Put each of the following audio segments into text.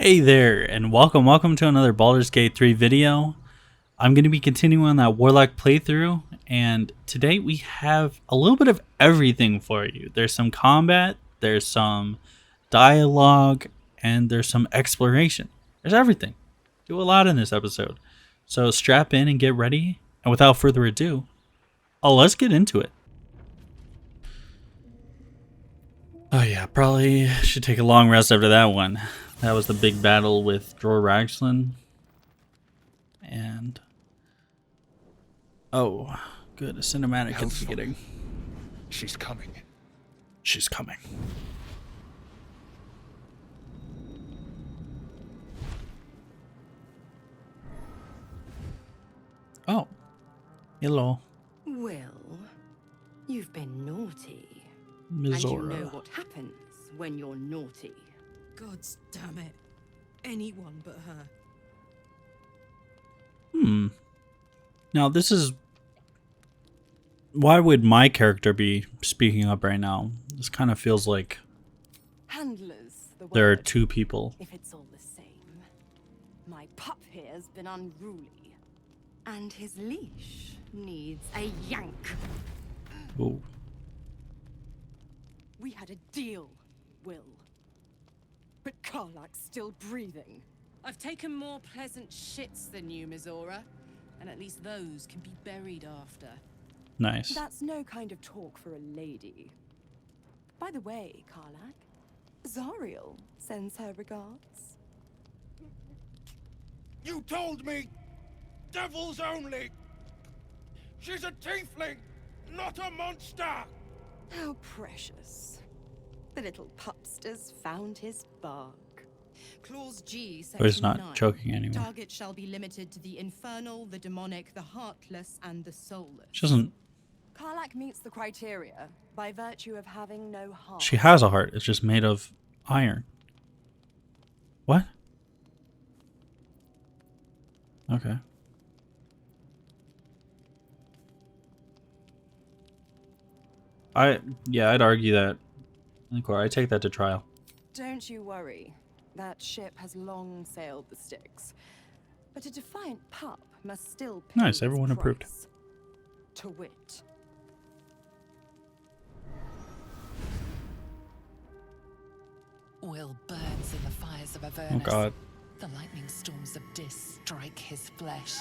Hey there, and welcome to another Baldur's Gate 3 video. I'm going to be continuing on that Warlock playthrough, and today we have a little bit of everything for you. There's some combat, there's some dialogue, and there's some exploration. There's everything. Do a lot in this episode. So strap in and get ready, and without further ado, let's get into it. Oh yeah, probably should take a long rest after that one. That was the big battle with Dror Ragslin. And oh, good, a cinematic is beginning. She's coming. She's coming. Oh, hello, Well, you've been naughty. Mizora. And you know what happens when you're naughty. God damn it. Anyone but her. Now this is... Why would my character be speaking up right now? This kind of feels like Handlers, the there are word, two people. if it's all the same. My pup here's been unruly. And his leash needs a yank. Ooh. We had a deal, Will. But Karlak's still breathing. I've taken more pleasant shits than you, Mizora. And at least those can be buried after. Nice. That's no kind of talk for a lady. By the way, Karlak, Zariel sends her regards. You told me! Devils only! She's a tiefling, not a monster! How precious. The little pupster's found his bark. Clause G, Oh, he's section not 9. choking anymore. Target shall be limited to the infernal, the demonic, the heartless, and the soulless. She doesn't... Karlak meets the criteria by virtue of having no heart. She has a heart. It's just made of iron. What? Okay. I'd argue that. I take that to trial. Don't you worry. That ship has long sailed the Styx. But a defiant pup must still pay Nice, its everyone approved. price. To wit. Will burns in the fires of Oh Avernus. god. The lightning storms of Dis strike his flesh.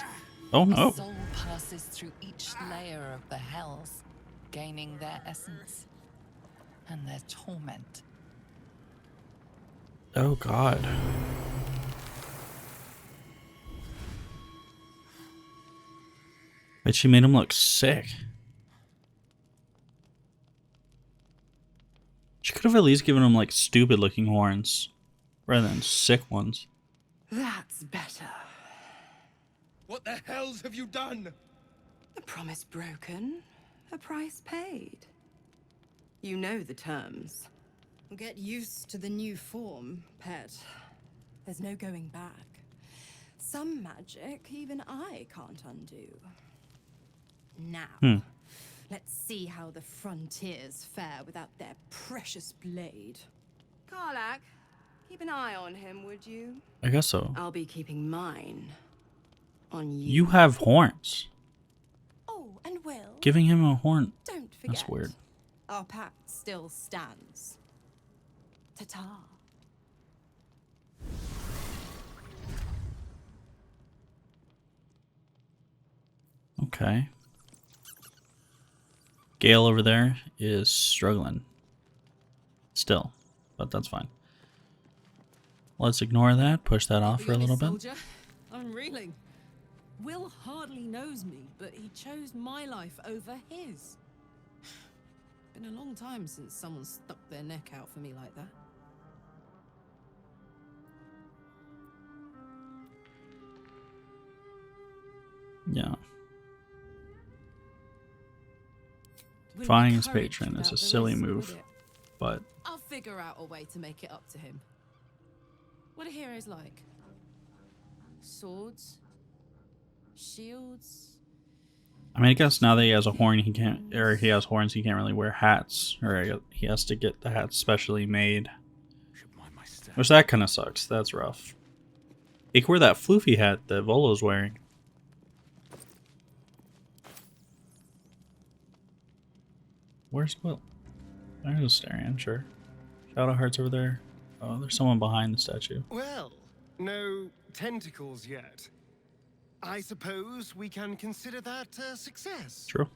Oh His no. soul passes through each layer of the hells, gaining their essence and their torment. Oh god. But she made him look sick. She could have at least given him like stupid looking horns rather than sick ones. That's better. What the hells have you done? A promise broken, a price paid. You know the terms. Get used to the new form, pet. There's no going back. Some magic even I can't undo. Now, let's see how the frontiers fare without their precious blade. Karlak, keep an eye on him, would you? I guess so. I'll be keeping mine on you. You have horns. Oh, and Will, Giving him a horn. don't forget. That's weird. Our pact still stands. Ta-ta. Okay. Gale over there is struggling. Still. But that's fine. Let's ignore that. Push that off for a Really, little bit. soldier? I'm reeling. Will hardly knows me, but he chose my life over his. Been a long time since someone stuck their neck out for me like that. Yeah. Wouldn't Defying be his courage patron is without a the silly risk, move. would it? But I'll figure out a way to make it up to him. What are heroes like? Swords? Shields? I mean, I guess now that he has a horn, he can't, or he has horns, he can't really wear hats, or he has to get the hats specially made. Should mind my step. Which that kind of sucks. That's rough. He could wear that floofy hat that Volo's wearing. Where's Will? There's Starion, sure. Shadow Heart's over there. Oh, there's someone behind the statue. Well, no tentacles yet. I suppose we can consider that a success. True.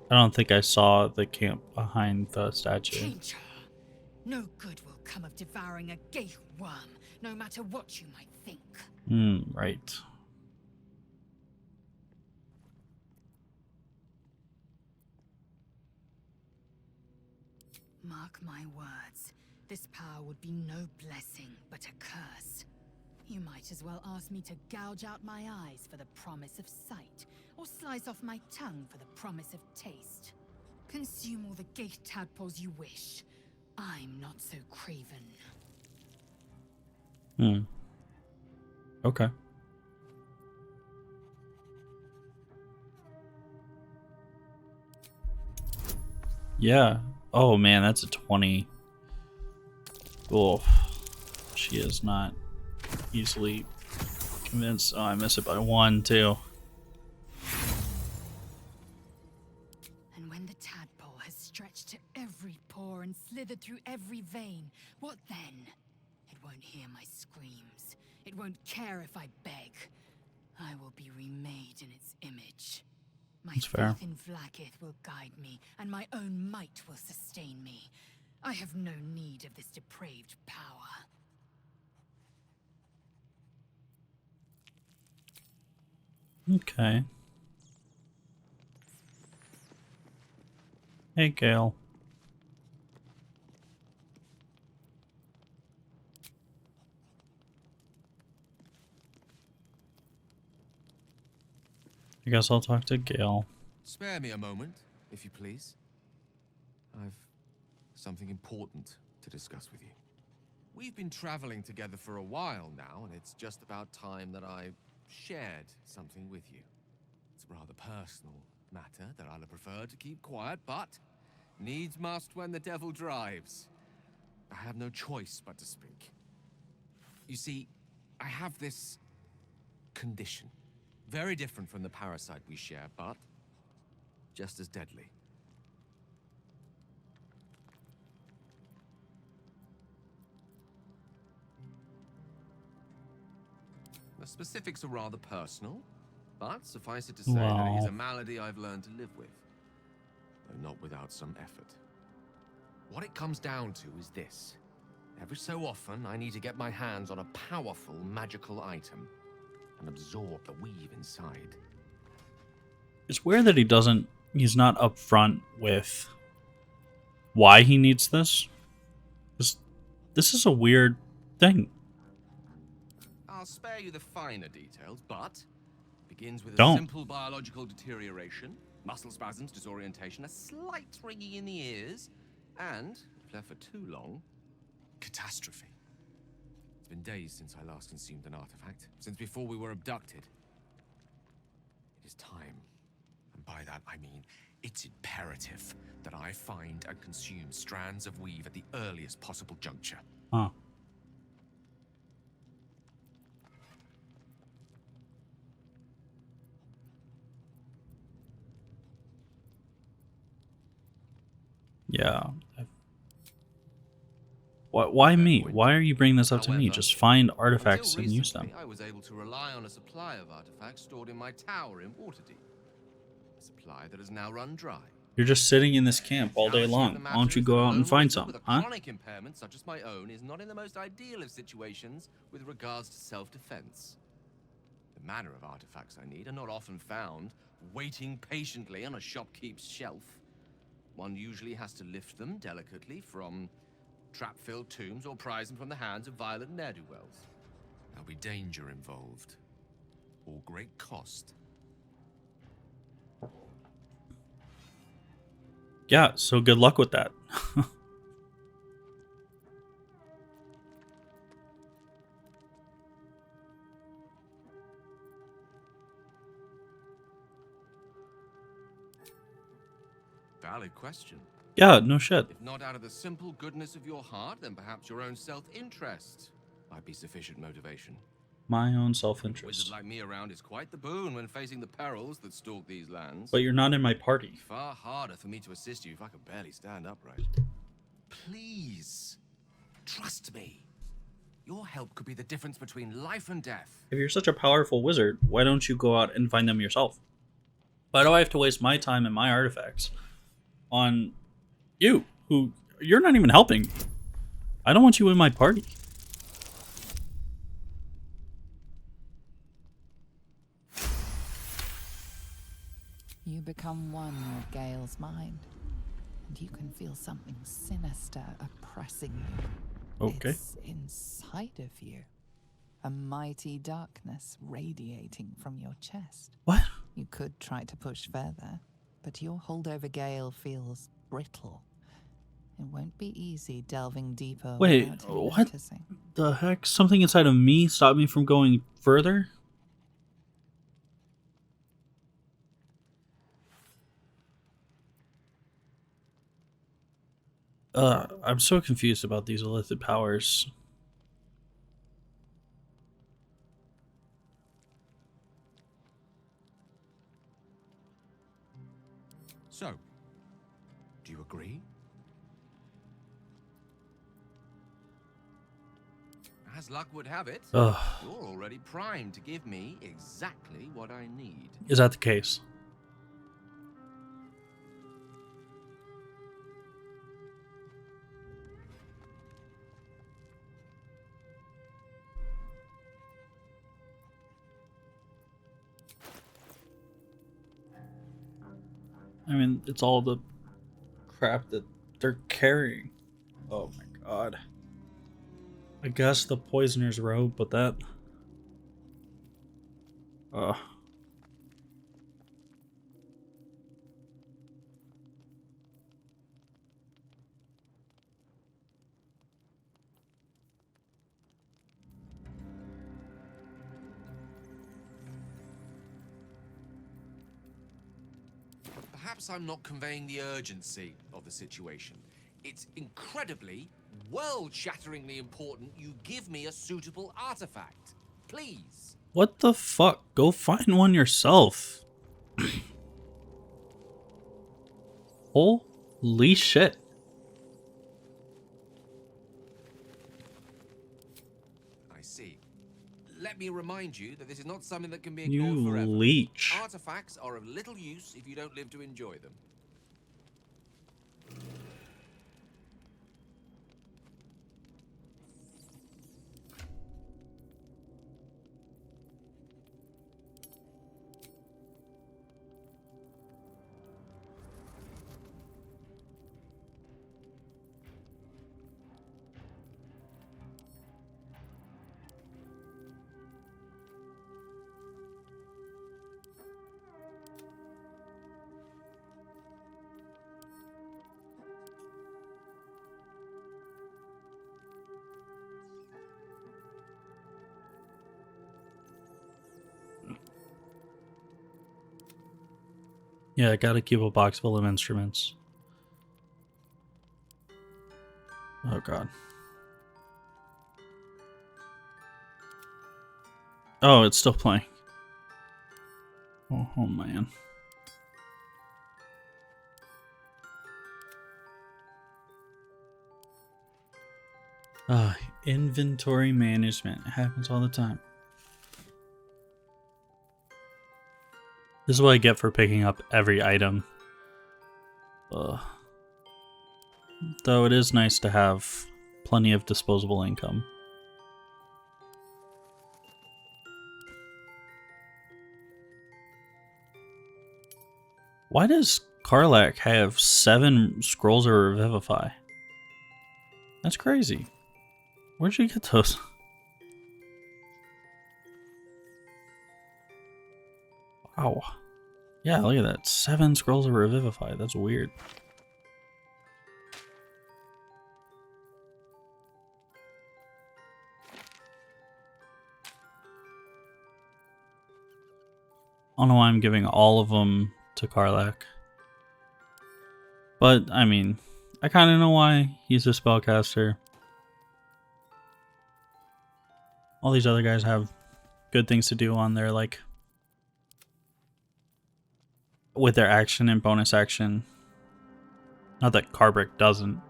I don't think I saw the camp behind the statue. Danger. No good will come of devouring a gay worm, no matter what you might think. Right. Mark my words, this power would be no blessing, but a curse. You might as well ask me to gouge out my eyes for the promise of sight, or slice off my tongue for the promise of taste. Consume all the gate tadpoles you wish. I'm not so craven. Okay. Yeah. Oh man, that's a 20. Oh, she is not easily convinced. Oh, I miss it by 1 too. And when the tadpole has stretched to every pore and slithered through every vein, what then? It won't hear my screams. It won't care if I beg. I will be remade in its image. My That's fair. faith in Vlaakith will guide me, and my own might will sustain me. I have no need of this depraved power. Okay. Hey, Gale. I guess I'll talk to Gale. Spare me a moment, if you please. I've something important to discuss with you. We've been traveling together for a while now, and it's just about time that I shared something with you. It's a rather personal matter that I'd have preferred to keep quiet, but needs must when the devil drives. I have no choice but to speak. You see, I have this condition. Very different from the parasite we share, but just as deadly. The specifics are rather personal, but suffice it to say that it is a malady I've learned to live with, though not without some effort. What it comes down to is this. Every so often, I need to get my hands on a powerful magical item and absorb the weave inside. It's weird that he's not upfront with why he needs this. This is a weird thing. I'll spare you the finer details, but it begins with a Don't. simple biological deterioration, muscle spasms, disorientation, a slight ringing in the ears, and, if left for too long, catastrophe. It's been days since I last consumed an artifact, since before we were abducted. It is time, and by that I mean it's imperative that I find and consume strands of weave at the earliest possible juncture. Huh. Yeah. Why me? Why are you bringing this up to me? However, Just find artifacts until and use them. recently, I was able to rely on a supply of artifacts stored in my tower in Waterdeep. A supply that has now run dry. You're just sitting in this camp all day Reality of long. the Why don't matter you is go that out a and lone find wizard some, with a huh? chronic impairment such as my own is not in the most ideal of situations with regards to self-defense. The manner of artifacts I need are not often found waiting patiently on a shopkeep's shelf. One usually has to lift them delicately from trap-filled tombs or prize them from the hands of violent ne'er-do-wells. There'll be danger involved, or great cost. Yeah, so good luck with that. Valid question. Yeah, no shit. If not out of the simple goodness of your heart, then perhaps your own self-interest might be sufficient motivation. My own A wizard self-interest. like me around is quite the boon when facing the perils that stalk these lands. But you're not in my party. Far harder for me to assist you if I could barely stand upright. Please, trust me. Your help could be the difference between life and death. If you're such a powerful wizard, why don't you go out and find them yourself? Why do I have to waste my time and my artifacts on you, who you're not even helping? I don't want you in my party. You become one with Gale's mind, and you can feel something sinister oppressing you. Okay. It's inside of you. A mighty darkness radiating from your chest. What? You could try to push further, but your hold over Gale feels brittle. It won't be easy delving deeper Wait, without him what? noticing. The heck? Something inside of me stopped me from going further? I'm so confused about these illicit powers. So, do you agree? As luck would have it, Ugh. you're already primed to give me exactly what I need. Is that the case? I mean, it's all the crap that they're carrying. Oh my god. I guess the poisoner's robe, but that... Perhaps I'm not conveying the urgency of the situation. It's incredibly, world-shatteringly important you give me a suitable artifact. Please. What the fuck? Go find one yourself. Holy shit. I see. Let me remind you that this is not something that can be ignored You forever. leech. Artifacts are of little use if you don't live to enjoy them. Yeah, I gotta keep a box full of instruments. Oh god. Oh, it's still playing. Oh man. Inventory management. It happens all the time. This is what I get for picking up every item. Though it is nice to have plenty of disposable income. Why does Karlach have 7 scrolls of Revivify? That's crazy. Where'd you get those? Wow. Yeah, look at that. 7 scrolls of Revivify. That's weird. I don't know why I'm giving all of them to Karlach. But, I mean, I kind of know why. He's a spellcaster. All these other guys have good things to do on their, like, with their action and bonus action. Not that Carbrick doesn't.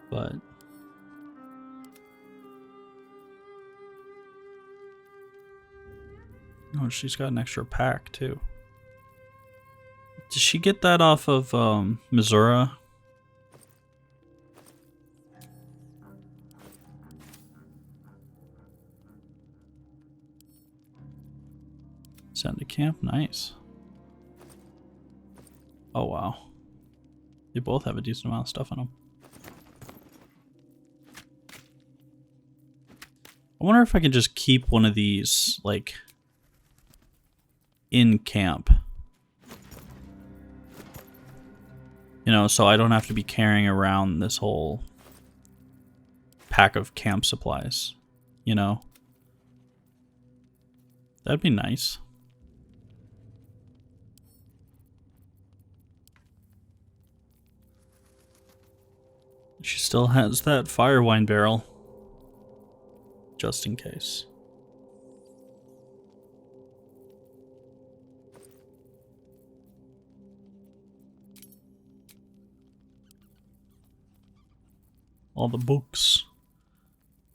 But... oh, she's got an extra pack, too. Did she get that off of, Missouri? Send to camp, nice. Oh wow. They both have a decent amount of stuff on them. I wonder if I can just keep one of these, like, in camp. You know, so I don't have to be carrying around this whole pack of camp supplies, you know? That'd be nice. She still has that fire wine barrel. Just in case. All the books.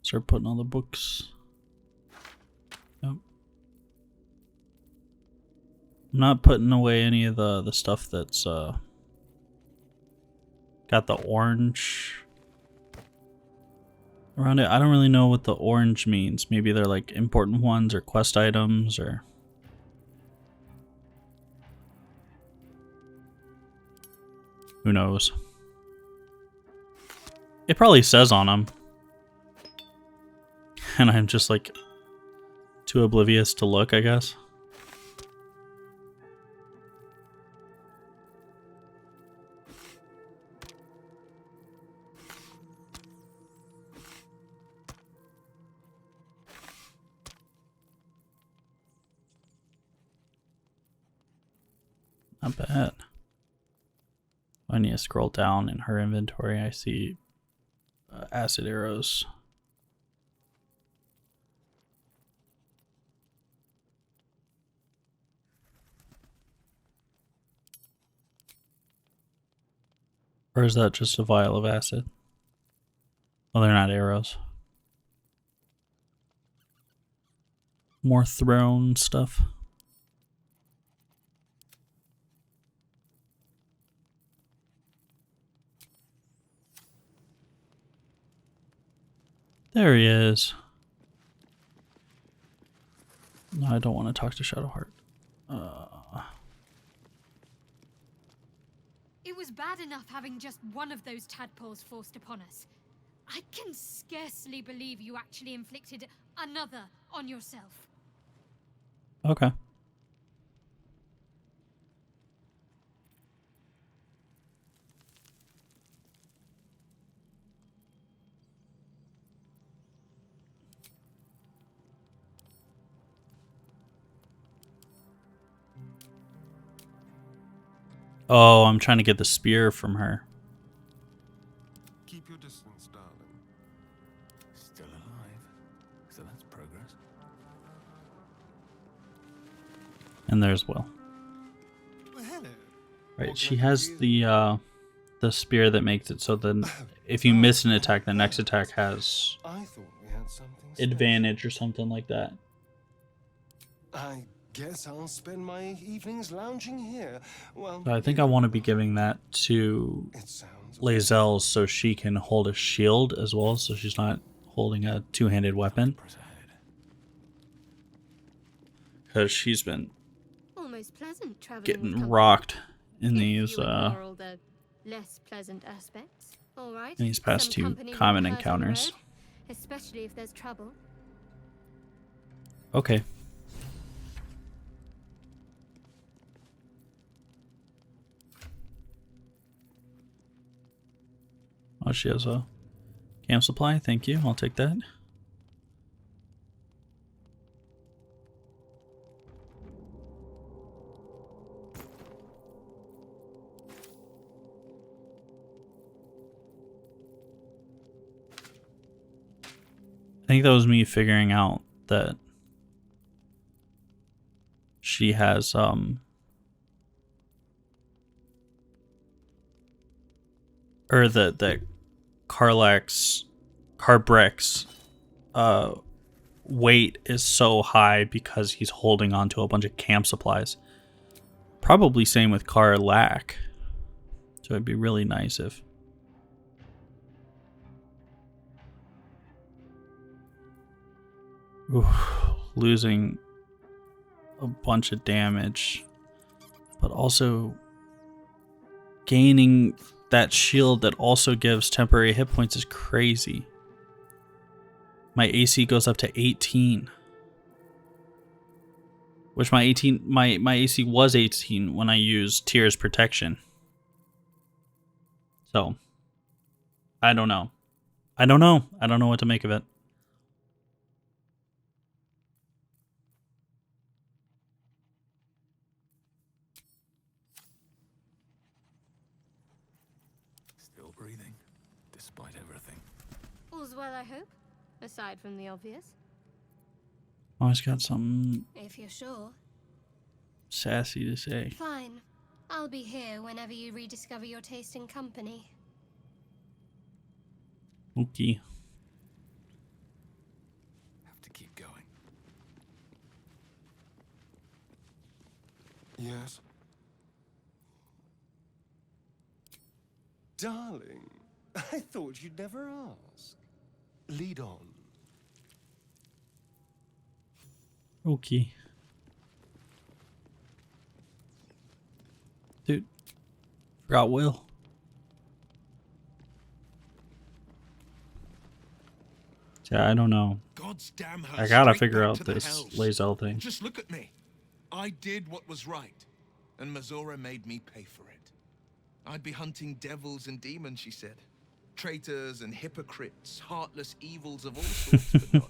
Start putting all the books. Yep. I'm not putting away any of the stuff that's got the orange around it. I don't really know what the orange means. Maybe they're like important ones or quest items or... who knows? It probably says on them. And I'm just like too oblivious to look, I guess. Not bad. I need to scroll down in her inventory. I see acid arrows. Or is that just a vial of acid? Oh, they're not arrows. More throne stuff. There he is. No, I don't want to talk to Shadowheart. It was bad enough having just one of those tadpoles forced upon us. I can scarcely believe you actually inflicted another on yourself. Okay. Oh, I'm trying to get the spear from her. Keep your distance, darling. Still alive, so that's progress. And there's Will. Well, hello. Right, What she can I has do for you? the spear that makes it so then if you miss an attack, the next attack has I thought we had something special. advantage or something like that. I guess I'll spend my evenings lounging here. Well, So I think I want to be giving that to it sounds Lae'zel so she can hold a shield as well, so she's not holding a two-handed weapon. Press ahead. Because she's been Almost pleasant traveling with getting company. rocked in If these you ignore all the less pleasant aspects. All right. in these past Some two company common won't hurt on the encounters. road, especially if there's trouble. Okay. Oh, she has a camp supply. Thank you. I'll take that. think that was me figuring out that she has or that Carbreck's weight is so high because he's holding on to a bunch of camp supplies. Probably same with Carlac. So it'd be really nice if losing a bunch of damage, but also gaining that shield that also gives temporary hit points is crazy. My AC goes up to 18. Which my AC was 18 when I used Tears Protection. So I don't know. I don't know what to make of it. Still breathing, despite everything. All's well, I hope, aside from the obvious. Always got something If you're sure. sassy to say. Fine. I'll be here whenever you rediscover your taste in company. Okay. Have to keep going. Yes? Darling, I thought you'd never ask. Lead on. Okay. Dude. Forgot Will. Yeah, I don't know. God's damn her. I gotta straight figure back out to the this hells. Lae'zel thing. Just look at me. I did what was right, and Mazora made me pay for it. I'd be hunting devils and demons, she said. Traitors and hypocrites, heartless evils of all sorts, but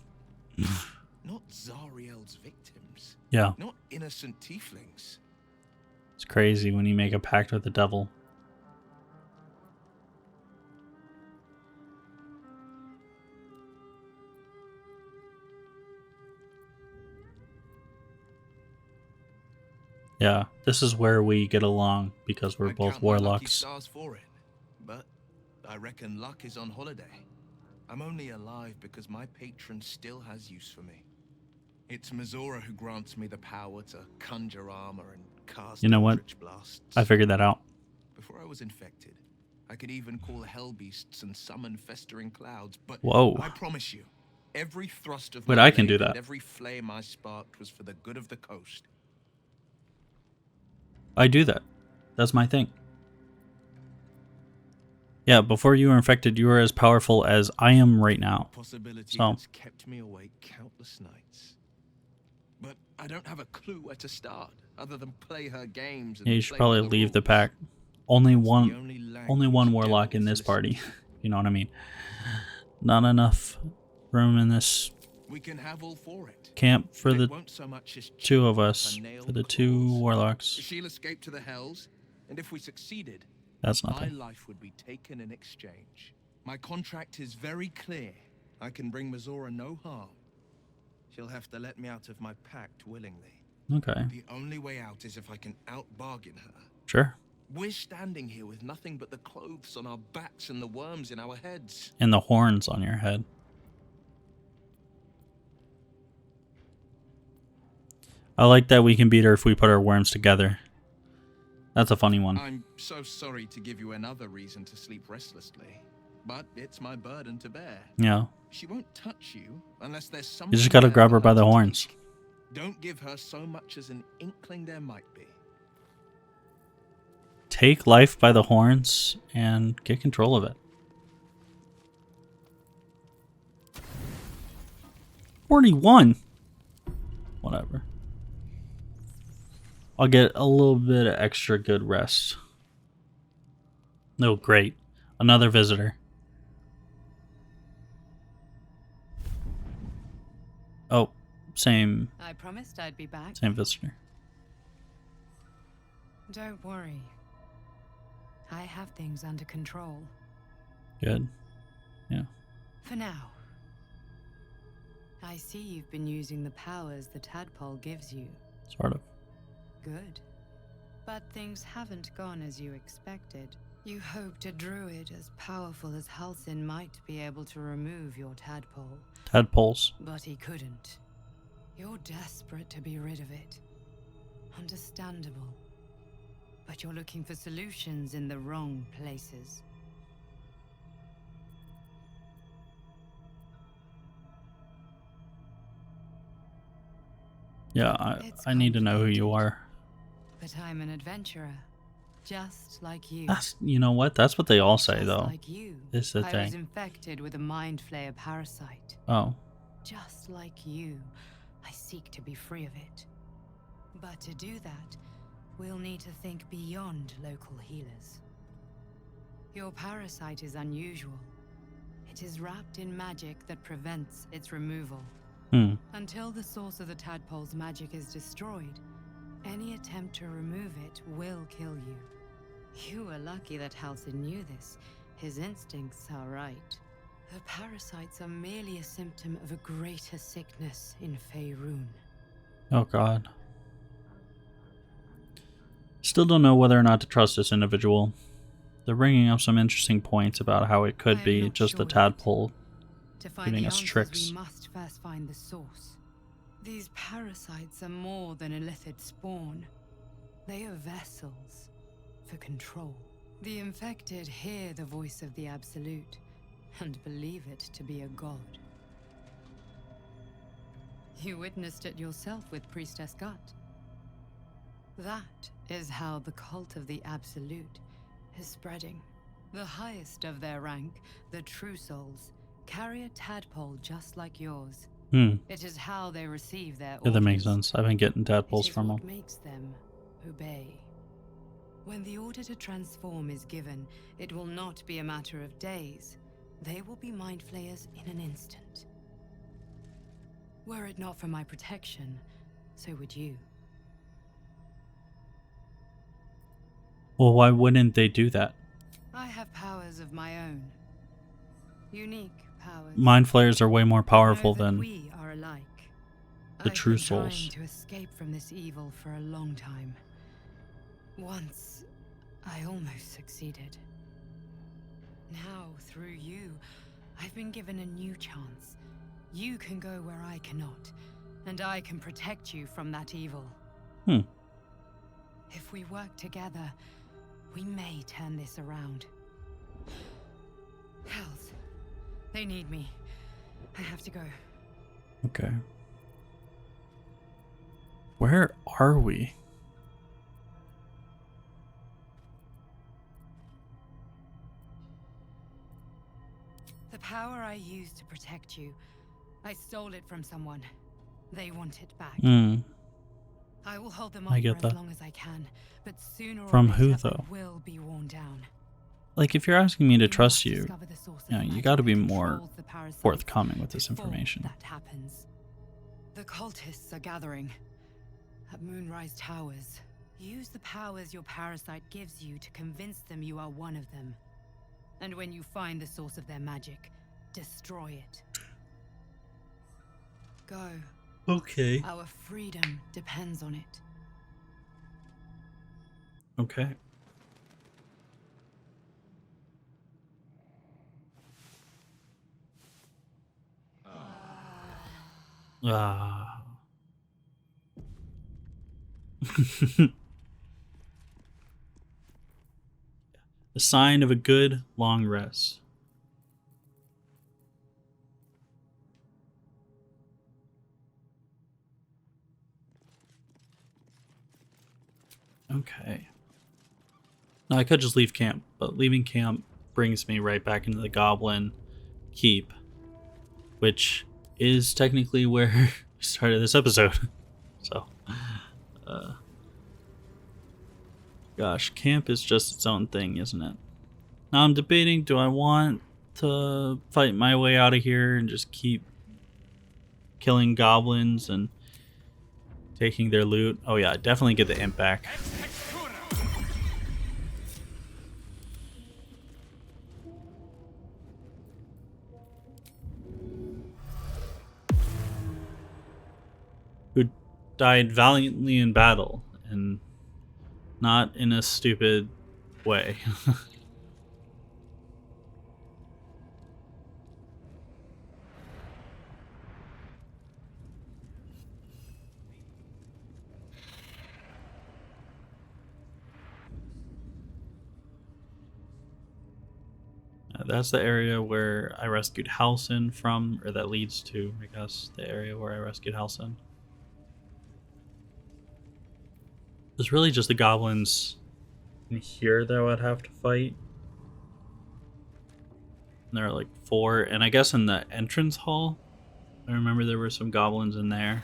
not Zariel's victims. Yeah. Not innocent tieflings. It's crazy when you make a pact with the devil. Yeah, this is where we get along because we're I'd both count my lucky warlocks. stars for it, but I reckon luck is on holiday. I'm only alive because my patron still has use for me. It's Mazora who grants me the power to conjure armor and cast You know what? eldritch blasts. I figured that out. Before I was infected, I could even call hell beasts and summon festering clouds, but Whoa. I promise you, every thrust of Wait, my I can blade do that. and every flame I sparked was for the good of the coast. I do that. That's my thing. Yeah, before you were infected, you were as powerful as I am right now. Possibility So, that's kept me awake countless nights. But I don't have a clue where to start, other than play her games. And yeah, you should play probably by the leave the rules. pack. Only It's the one only warlock in this party. You know what I mean? Not enough room in this We can have all for it. camp for But the it won't so much as two of chip off us, her nailed for the two claws. warlocks. She'll escape to the hells, and if we succeeded, That's my nothing. life would be taken in exchange. My contract is very clear. I can bring Mazora no harm. She'll have to let me out of my pact willingly. Okay, The only way out is if I can out-bargain her. sure. We're standing here with nothing but the clothes on our backs and the worms in our heads. And the horns on your head. I like that we can beat her if we put our worms together. That's a funny one. I'm so sorry to give you another reason to sleep restlessly, but it's my burden to bear. Yeah. She won't touch you unless there's something. You just gotta there grab for her by the to horns. take. Don't give her so much as an inkling there might be. Take life by the horns and get control of it. 41. Whatever. I'll get a little bit of extra good rest. No, great. Another visitor. Oh, same I promised I'd be back. visitor. Don't worry. I have things under control. Good. Yeah. For now. I see you've been using the powers the tadpole gives you. Sort of. Good. But things haven't gone as you expected. You hoped a druid as powerful as Halsin might be able to remove your tadpole. Tadpoles. But he couldn't. You're desperate to be rid of it. Understandable. But you're looking for solutions in the wrong places. Yeah, I need to know who you are. But I'm an adventurer, just like you. That's, you know what? That's what they all say, Just though. like you, This is the I thing. was infected with a mind flayer parasite. Oh. Just like you, I seek to be free of it. But to do that, we'll need to think beyond local healers. Your parasite is unusual. It is wrapped in magic that prevents its removal. Until the source of the tadpole's magic is destroyed, any attempt to remove it will kill you. You were lucky that Halsin knew this. His instincts are right. The parasites are merely a symptom of a greater sickness in Faerun. Oh, God. Still don't know whether or not to trust this individual. They're bringing up some interesting points about how it could be just the tadpole giving us tricks. We must first find the source. These parasites are more than a illithid spawn. They are vessels for control. The infected hear the voice of the Absolute and believe it to be a god. You witnessed it yourself with Priestess Gut. That is how the cult of the Absolute is spreading. The highest of their rank, the True Souls, carry a tadpole just like yours. It is how they receive their orders. Yeah, that makes sense. I've been getting tadpoles from them. It makes them obey. When the order to transform is given, it will not be a matter of days. They will be mind flayers in an instant. Were it not for my protection, so would you. Well, why wouldn't they do that? I have powers of my own. Unique powers. Mind flayers are way more powerful than we are alike. the True I've been Souls. trying to escape from this evil for a long time. Once, I almost succeeded. Now, through you, I've been given a new chance. You can go where I cannot, and I can protect you from that evil. If we work together, we may turn this around. Hells, they need me. I have to go. Okay. Where are we? The power I used to protect you, I stole it from someone. They want it back. I will hold them on for as long as I can, but sooner or From who, later though? I will be worn down. Like, if you're asking me to trust you, you got to be more forthcoming with this information. That happens. The cultists are gathering at Moonrise Towers. Use the powers your parasite gives you to convince them you are one of them. And when you find the source of their magic, destroy it. Go. Okay. Our freedom depends on it. Okay. Ah. The sign of a good long rest. Okay. Now I could just leave camp, but leaving camp brings me right back into the Goblin Keep, which is technically where we started this episode. So, gosh, camp is just its own thing, isn't it? Now I'm debating, do I want to fight my way out of here and just keep killing goblins and taking their loot? Oh yeah, definitely get the imp back. died valiantly in battle, and not in a stupid way. That's the area where I rescued Halsin from, or that leads to, I guess, the area where I rescued Halsin. There's really just the goblins in here that I would have to fight. And there are like 4, and I guess in the entrance hall, I remember there were some goblins in there.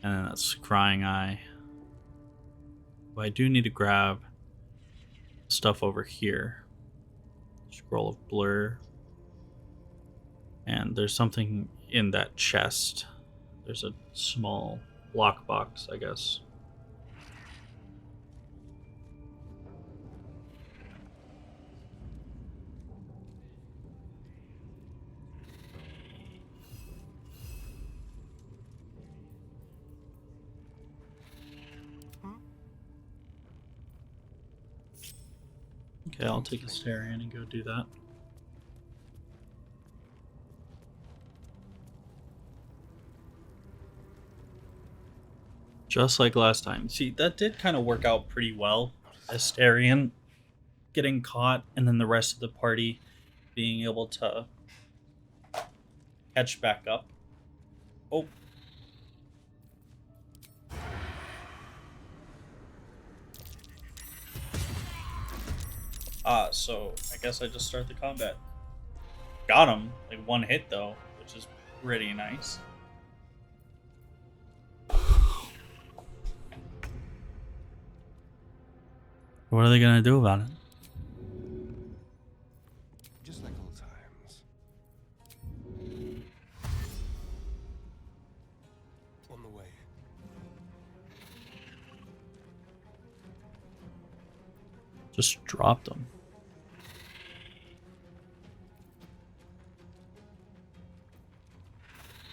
And then that's Scrying Eye. But I do need to grab stuff over here. Scroll of Blur. And there's something in that chest. There's a small lockbox, I guess. Okay, I'll take a Starion and go do that. Just like last time. See, that did kind of work out pretty well. Astarion getting caught, and then the rest of the party being able to catch back up. Oh. So I guess I just start the combat. Got him, like 1 hit though, which is pretty nice. What are they gonna do about it? Just like old times. On the way. Just dropped them.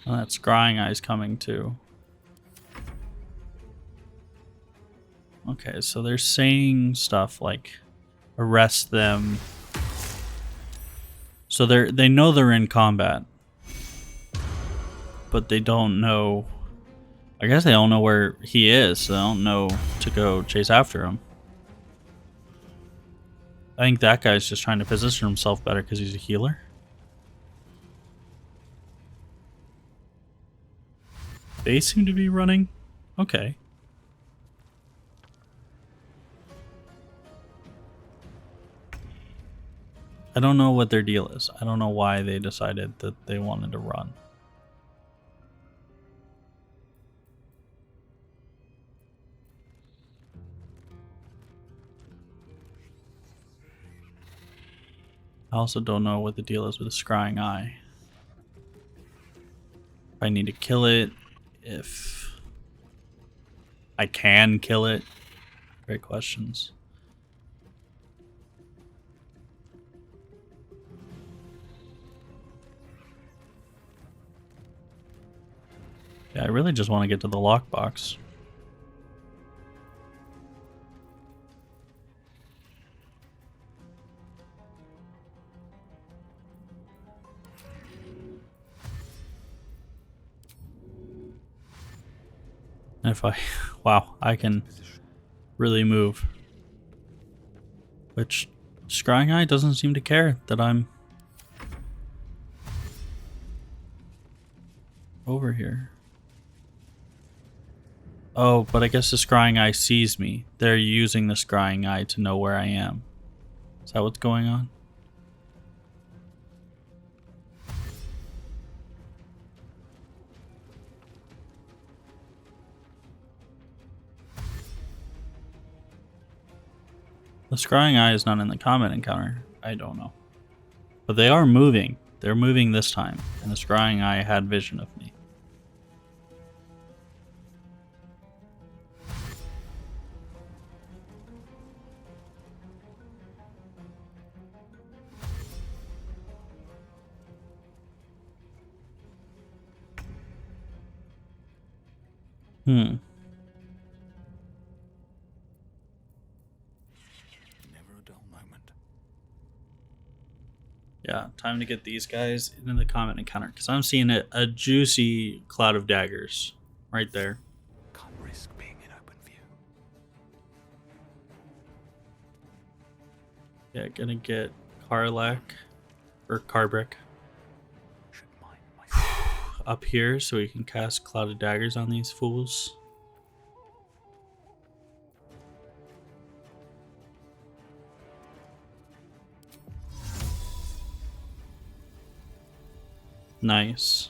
Oh, that Scrying Eye's coming too. Okay, so they're saying stuff like arrest them. So they know they're in combat. But they don't know, I guess they don't know where he is, so they don't know to go chase after him. I think that guy's just trying to position himself better because he's a healer. They seem to be running. Okay. I don't know what their deal is. I don't know why they decided that they wanted to run. I also don't know what the deal is with the Scrying Eye. If I need to kill it, if I can kill it. Great questions. Yeah, I really just want to get to the lockbox. If I, wow, I can really move. Which Scrying Eye doesn't seem to care that I'm over here. Oh, but I guess the Scrying Eye sees me. They're using the Scrying Eye to know where I am. Is that what's going on? The Scrying Eye is not in the combat encounter. I don't know. But they are moving. They're moving this time. And the Scrying Eye had vision of me. Hmm. Never a dull moment. Yeah, time to get these guys into the combat encounter because I'm seeing a juicy cloud of daggers right there. Can't risk being in open view. Yeah, gonna get Karlak or Karbrick Should mind myself. up here so we can cast cloud of daggers on these fools. Nice.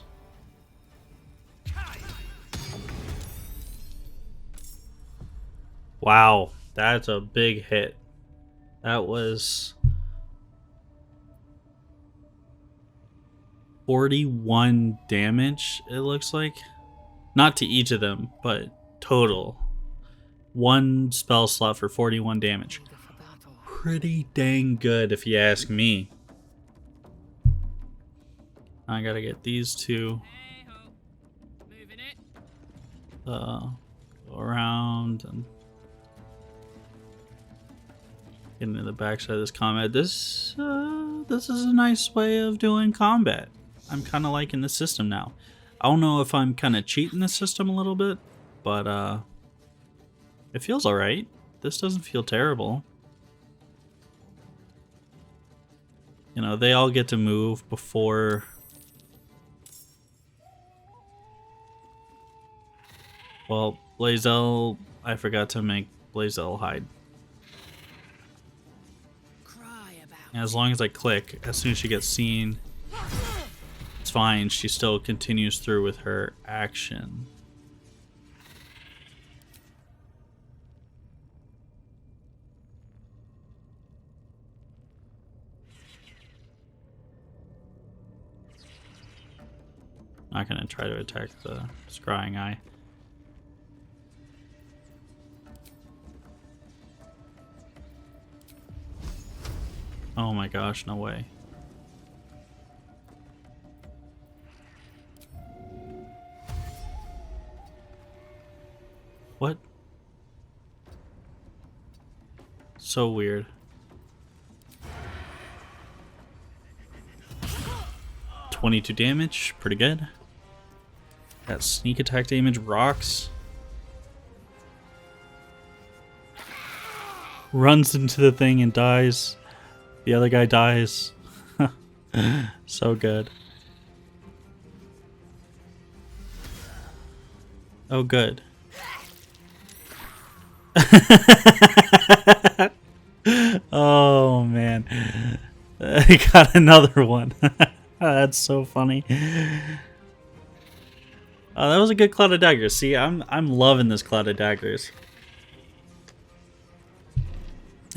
Wow, that's a big hit. That was 41 damage, it looks like. Not to each of them, but total. One spell slot for 41 damage. Pretty dang good if you ask me. I gotta get these two. Go around and get into the backside of this combat. This is a nice way of doing combat. I'm kind of liking the system now. I don't know if I'm kind of cheating the system a little bit, but it feels alright. This doesn't feel terrible. You know, they all get to move before... Well, Blazel, I forgot to make Blazel hide. As long as I click, as soon as she gets seen, it's fine. She still continues through with her action. Not gonna try to attack the scrying eye. Oh my gosh, no way. What? So weird. $22 damage, pretty good. That sneak attack damage rocks. Runs into the thing and dies. The other guy dies. So good. Oh, good. Oh, man. I got another one. That's so funny. That was a good cloud of daggers. See, I'm loving this cloud of daggers.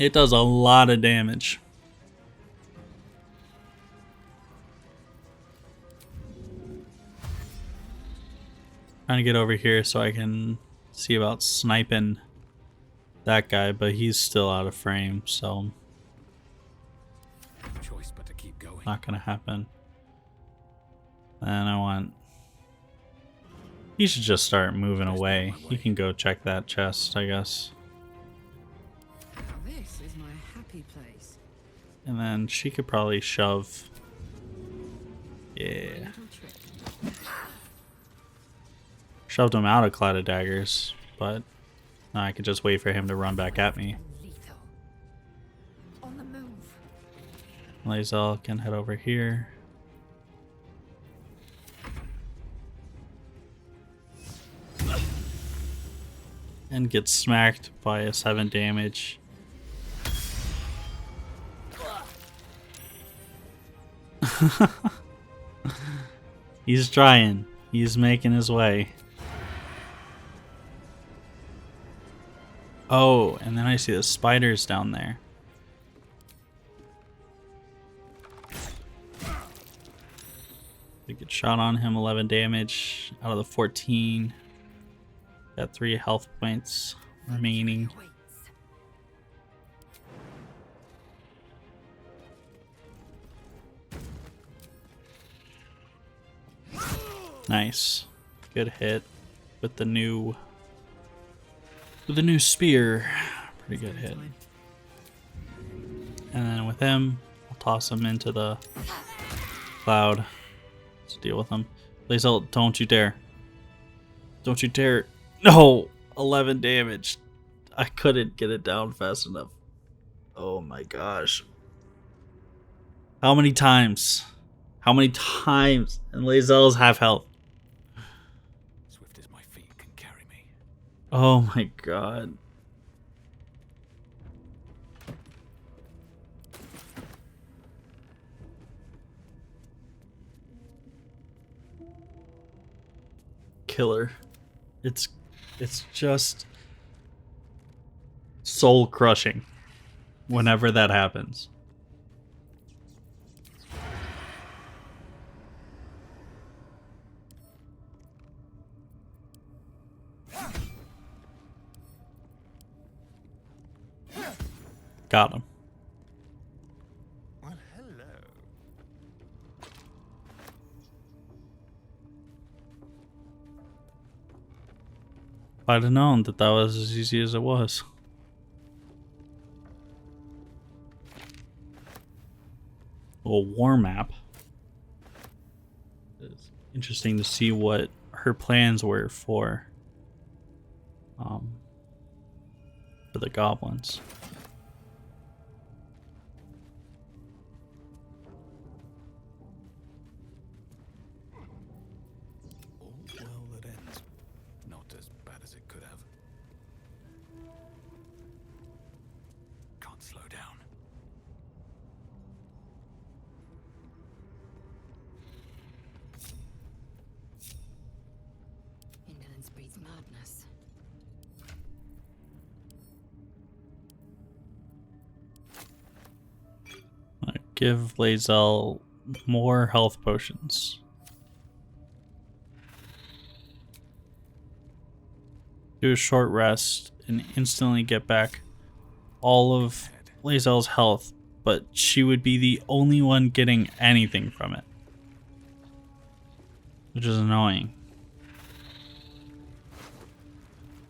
It does a lot of damage. Trying to get over here so I can see about sniping that guy, but he's still out of frame, so No choice but to keep going. not gonna happen. And I want... He should just start moving away. He can go check that chest, I guess. This is my happy place. And then she could probably shove. Yeah. Shoved him out of Cloud of Daggers, but now I could just wait for him to run back at me. On the move. Lae'zel can head over here. And get smacked by a 7 damage. He's trying. He's making his way. Oh, and then I see the spiders down there. We get shot on him, 11 damage out of the 14. Got 3 health points remaining. Nice. Good hit with the new with a new spear. Pretty good hit. And then with him, I'll toss him into the cloud. Let's deal with him. Lae'zel, don't you dare. Don't you dare. No! 11 damage. I couldn't get it down fast enough. Oh my gosh. How many times? How many times? And Lae'zel's half health. Swift as my feet can carry me. Oh my god. Killer. It's just soul crushing whenever that happens. Got him. Well, hello. If I'd have known that was as easy as it was. A war map. It's interesting to see what her plans were for the goblins. All well that ends. Not as bad as it could have. Can't slow down. Indolence breeds madness. Give Lae'zel more health potions. Do a short rest and instantly get back all of Lae'zel's health, but she would be the only one getting anything from it, which is annoying.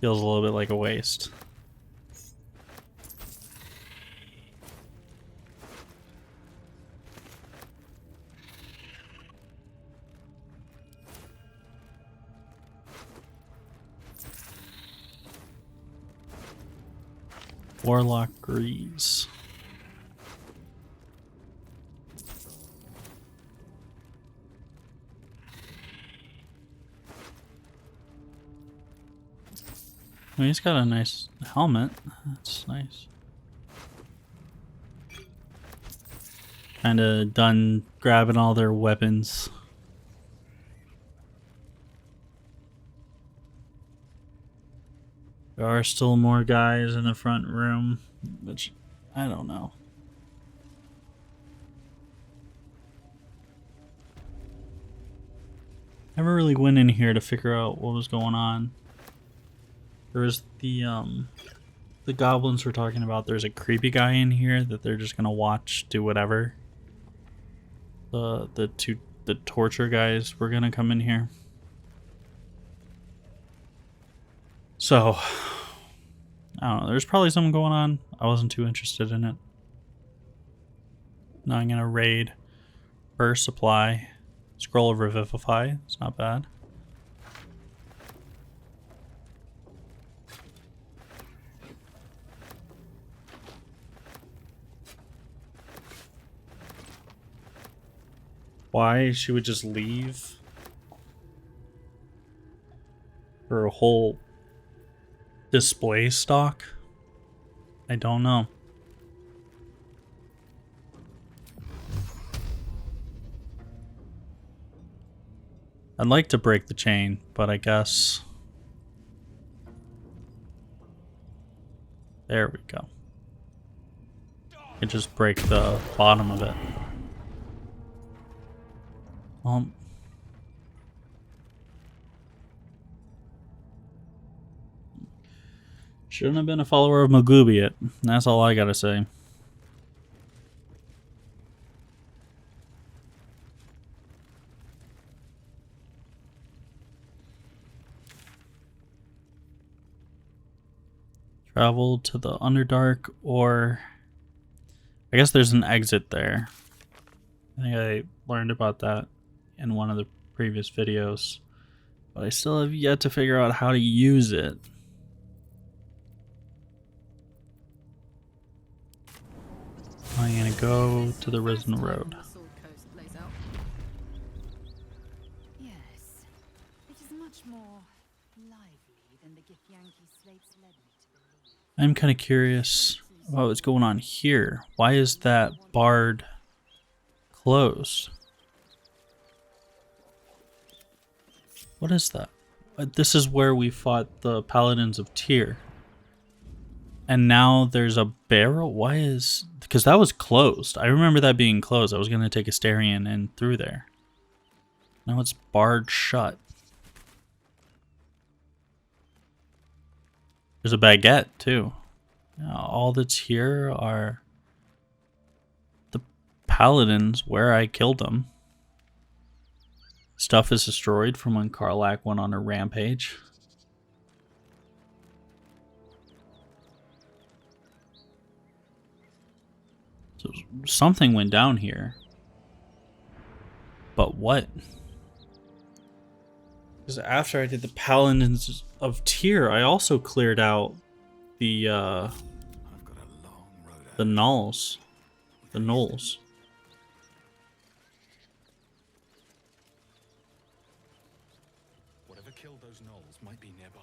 Feels a little bit like a waste. Warlock Grease. Well, he's got a nice helmet. That's nice. Kinda done grabbing all their weapons. There are still more guys in the front room, which I don't know. Never really went in here to figure out what was going on. There's the goblins were talking about. There's a creepy guy in here that they're just gonna watch do whatever. The torture guys were gonna come in here. So, I don't know. There's probably something going on. I wasn't too interested in it. Now I'm going to raid Burst Supply. Scroll of Revivify. It's not bad. Why she would just leave her whole display stock? I don't know. I'd like to break the chain, but I guess... There we go. I just break the bottom of it. Shouldn't have been a follower of Magoobiet. That's all I gotta say. travel to the Underdark, or I guess there's an exit there. I think I learned about that in one of the previous videos, but I still have yet to figure out how to use it. I'm gonna go to the Risen Road. Yes, it is much more lively than the Githyanki slates led me to believe. I'm kind of curious about what's going on here. Why is that bard closed? What is that? This is where we fought the Paladins of Tyr. And now there's a barrel? Why is... Because that was closed. I remember that being closed. I was going to take Astarion in through there. Now it's barred shut. There's a baguette, too. All that's here are the Paladins where I killed them. Stuff is destroyed from when Karlach went on a rampage. So something went down here. But what? Because after I did the Paladins of Tyr, I also cleared out the gnolls. The gnolls. Whatever killed those gnolls might be nearby.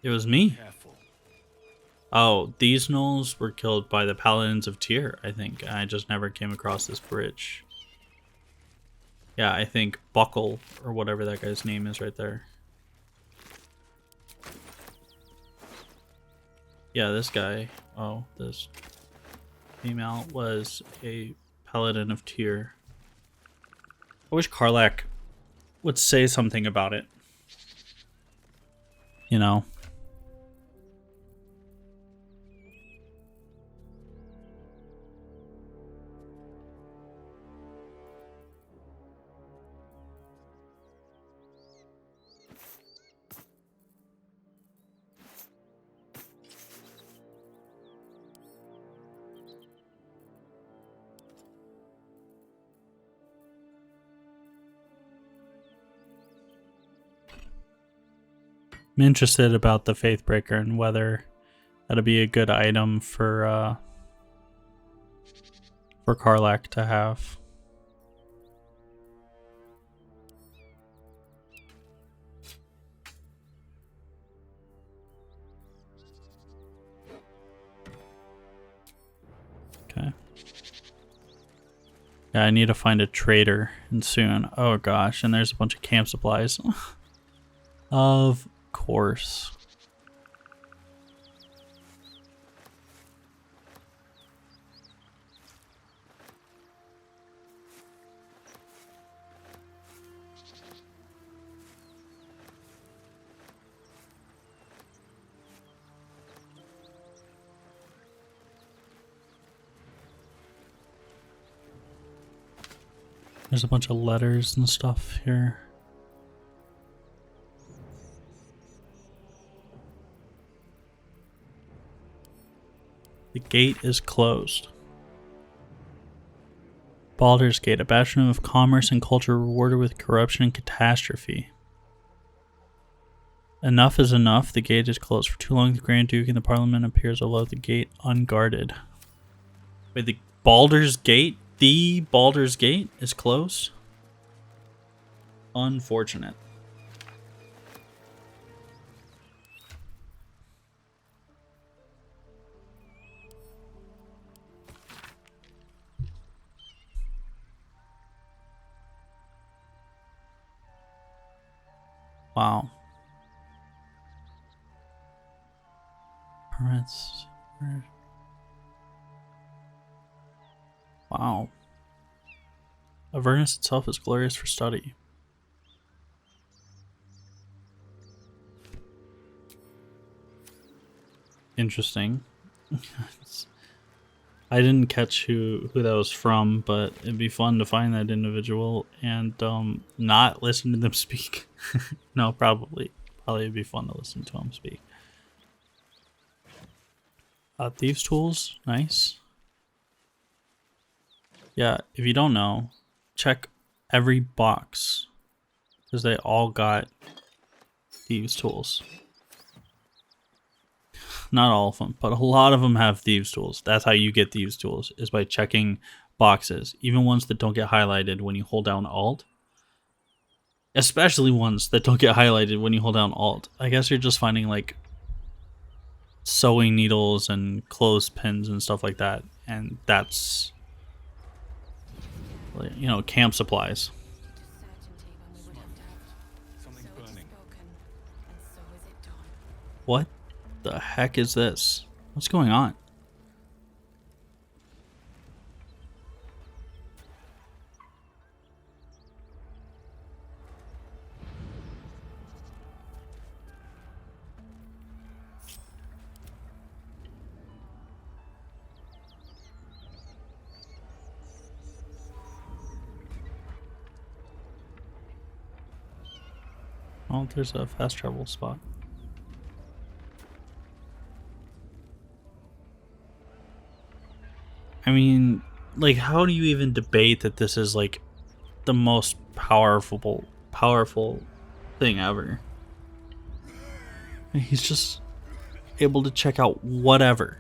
It was me. Careful. Oh, these gnolls were killed by the Paladins of Tyr, I think. I just never came across this bridge. Yeah, I think Buckle, or whatever that guy's name is right there. Yeah, this guy. Oh, this female was a Paladin of Tyr. I wish Karlach would say something about it. You know? I'm interested about the Faithbreaker and whether that'll be a good item for Karlach to have. Okay. Yeah, I need to find a trader and soon. Oh gosh, and there's a bunch of camp supplies. Of course. There's a bunch of letters and stuff here. The gate is closed. Baldur's Gate, a bastion of commerce and culture rewarded with corruption and catastrophe. Enough is enough. The gate is closed. For too long, the Grand Duke and the Parliament appears to love the gate unguarded. Wait, the Baldur's Gate? The Baldur's Gate is closed? Unfortunate. Wow. Permits. Wow. Avernus itself is glorious for study. Interesting. I didn't catch who that was from, but it'd be fun to find that individual and not listen to them speak. No, probably it'd be fun to listen to them speak. Thieves tools, nice. Yeah, if you don't know, check every box because they all got thieves tools. Not all of them, but a lot of them have thieves tools. That's how you get thieves tools, is by checking boxes, even ones that don't get highlighted when you hold down Alt. Especially ones that don't get highlighted when you hold down Alt. I guess you're just finding like sewing needles and clothespins and stuff like that, and that's, you know, camp supplies. Something's burning. What the heck is this? What's going on? Oh, there's a fast travel spot. I mean, like, how do you even debate that this is like the most powerful thing ever? He's just able to check out whatever.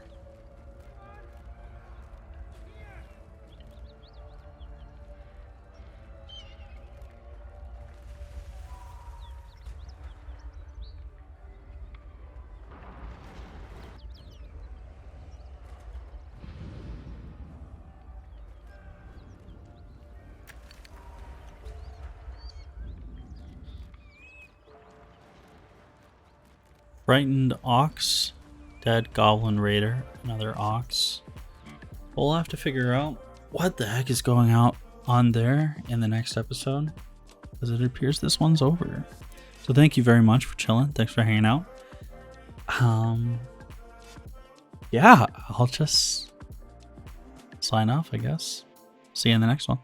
Frightened ox, dead goblin raider, another ox. We'll have to figure out what the heck is going on there in the next episode, because it appears this one's over. So thank you very much for chilling. Thanks for hanging out. Yeah, I'll just sign off, I guess. See you in the next one.